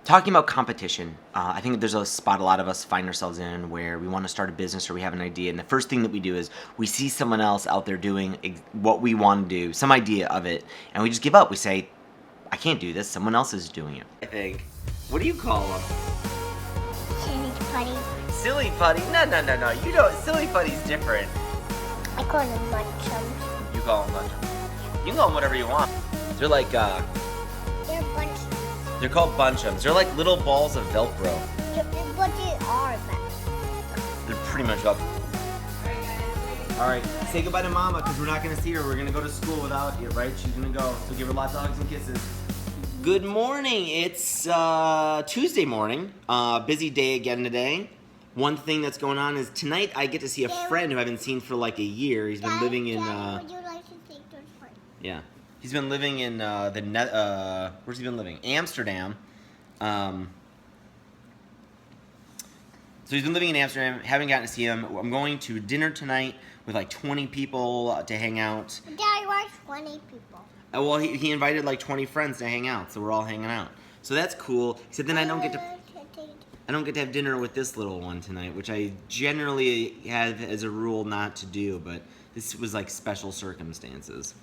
Talking about competition, I think there's a spot a lot of us find ourselves in where we want to start a business or we have an idea, and the first thing that we do is we see someone else out there doing what we want to do, some idea of it, and we just give up. We say, I can't do this, someone else is doing it. I think. What do you call them? Silly putty. Silly putty? No. You don't. Silly putty's different. I call them bunchums. You call them bunchums. You can call them whatever you want. They're like, They're bunchums. they're called bunchums. They're like little balls of Velcro. What they are, but They're pretty much up. All right, say goodbye to Mama because we're not going to see her. We're going to go to school without you, right? She's going to go. So give her lots of hugs and kisses. Good morning. It's Tuesday morning. Busy day again today. One thing that's going on is tonight I get to see a friend who I haven't seen for like a year. He's been living in. Would you like to take those for? Yeah. He's been living in where's he been living? Amsterdam. So he's been living in Amsterdam. Haven't gotten to see him. I'm going to dinner tonight with like 20 people to hang out. Daddy, why 20 people? Well, he invited like 20 friends to hang out, so we're all hanging out. So that's cool. He said then I don't get to have dinner with this little one tonight, which I generally have as a rule not to do, but this was like special circumstances.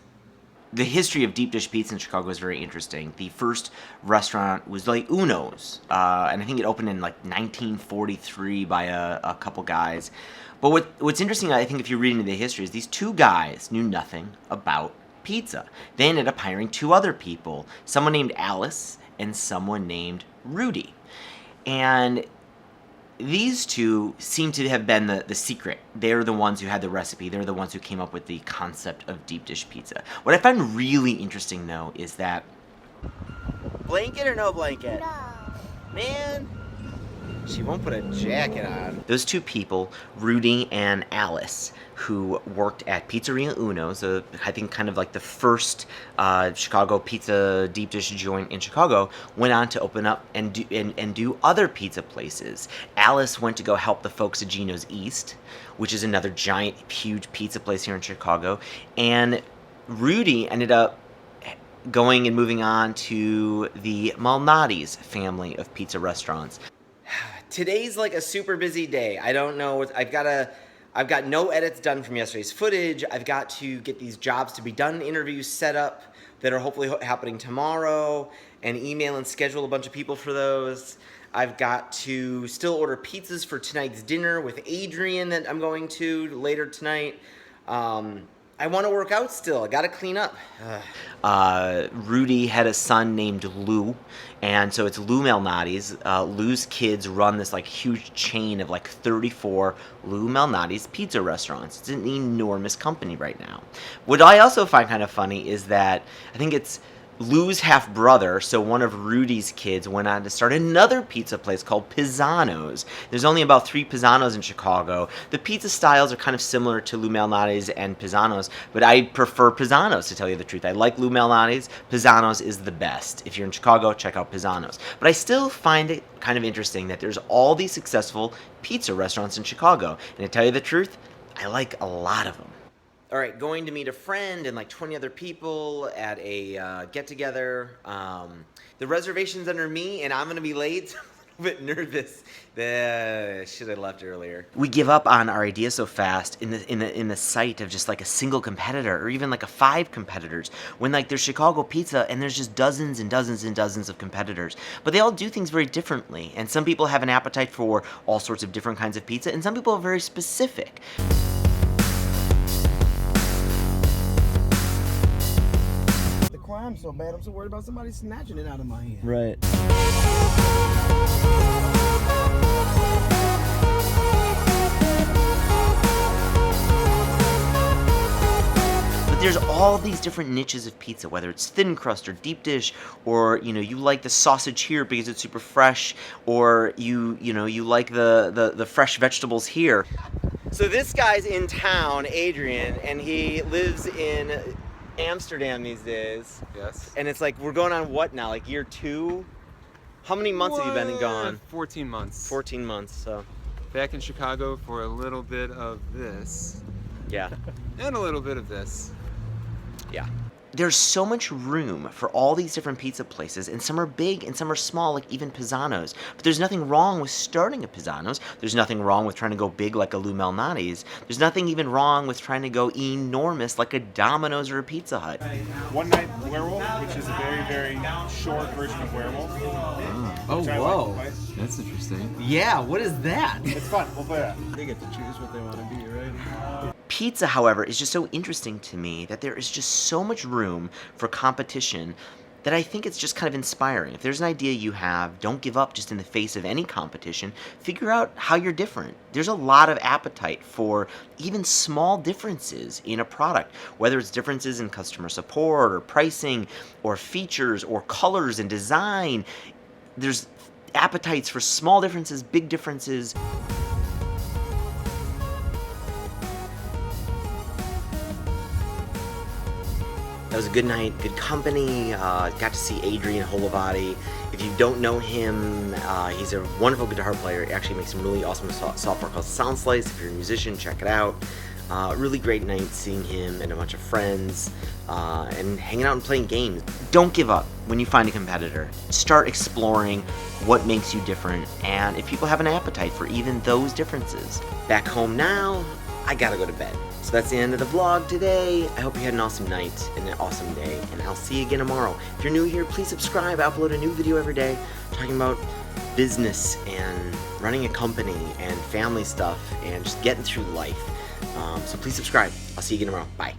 The history of deep dish pizza in Chicago is very interesting. The first restaurant was like Uno's, and I think it opened in like 1943 by a couple guys. But what's interesting, I think, if you read into the history, is these two guys knew nothing about pizza. They ended up hiring two other people, someone named Alice and someone named Rudy. And these two seem to have been the secret. They're the ones who had the recipe. They're the ones who came up with the concept of deep dish pizza. What I find really interesting, though, is that... Blanket or no blanket? No. Man, she won't put a jacket on. Those two people, Rudy and Alice, who worked at Pizzeria Uno's, I think kind of like the first Chicago pizza deep dish joint in Chicago, went on to open up and do other pizza places. Alice went to go help the folks at Gino's East, which is another giant, huge pizza place here in Chicago, and Rudy ended up going and moving on to the Malnati's family of pizza restaurants. Today's like a super busy day. I don't know. I've got no edits done from yesterday's footage. I've got to get these jobs to be done, interviews set up that are hopefully happening tomorrow, and email and schedule a bunch of people for those. I've got to still order pizzas for tonight's dinner with Adrian that I'm going to later tonight. I want to work out still. I got to clean up. Rudy had a son named Lou, and so it's Lou Malnati's. Lou's kids run this like huge chain of like 34 Lou Malnati's pizza restaurants. It's an enormous company right now. What I also find kind of funny is that I think it's Lou's half-brother, so one of Rudy's kids, went on to start another pizza place called Pisano's. There's only about 3 Pisano's in Chicago. The pizza styles are kind of similar to Lou Malnati's and Pisano's, but I prefer Pisano's, to tell you the truth. I like Lou Malnati's. Pisano's is the best. If you're in Chicago, check out Pisano's. But I still find it kind of interesting that there's all these successful pizza restaurants in Chicago. And to tell you the truth, I like a lot of them. All right, going to meet a friend and like 20 other people at a get-together. The reservation's under me, and I'm going to be late. I'm a little bit nervous. Should have left earlier. We give up on our idea so fast in the sight of just like a single competitor, or even like 5 competitors, when like there's Chicago pizza and there's just dozens and dozens and dozens of competitors. But they all do things very differently, and some people have an appetite for all sorts of different kinds of pizza, and some people are very specific. I'm so bad. I'm so worried about somebody snatching it out of my hand. Right. But there's all these different niches of pizza, whether it's thin crust or deep dish, or you like the sausage here because it's super fresh, or you like the fresh vegetables here. So this guy's in town, Adrian, and he lives in Amsterdam these days. Yes. And it's like, we're going on what now? Like year 2? How many months have you been gone? 14 months. 14 months, so. Back in Chicago for a little bit of this. Yeah. And a little bit of this. Yeah. there's so much room for all these different pizza places, and some are big and some are small, like even Pisano's. But there's nothing wrong with starting a Pisano's. There's nothing wrong with trying to go big like a Lou Malnati's. There's nothing even wrong with trying to go enormous like a Domino's or a Pizza Hut. One Night Werewolf, which is a very, very short version of Werewolf. Oh, which I whoa. like to play. That's interesting. Yeah, what is that? It's fun. We'll play that. They get to choose what they want to be, right? Pizza, however, is just so interesting to me that there is just so much room for competition that I think it's just kind of inspiring. If there's an idea you have, don't give up just in the face of any competition. Figure out how you're different. There's a lot of appetite for even small differences in a product, whether it's differences in customer support or pricing or features or colors and design. There's appetites for small differences, big differences. That was a good night, good company. Got to see Adrian Holovati. If you don't know him, he's a wonderful guitar player. He actually makes some really awesome software called Soundslice. If you're a musician, check it out. Really great night seeing him and a bunch of friends and hanging out and playing games. Don't give up when you find a competitor. Start exploring what makes you different, and if people have an appetite for even those differences. Back home now, I gotta go to bed. So that's the end of the vlog today. I hope you had an awesome night and an awesome day, and I'll see you again tomorrow. If you're new here, please subscribe. I upload a new video every day talking about business and running a company and family stuff and just getting through life. So please subscribe. I'll see you again tomorrow. Bye.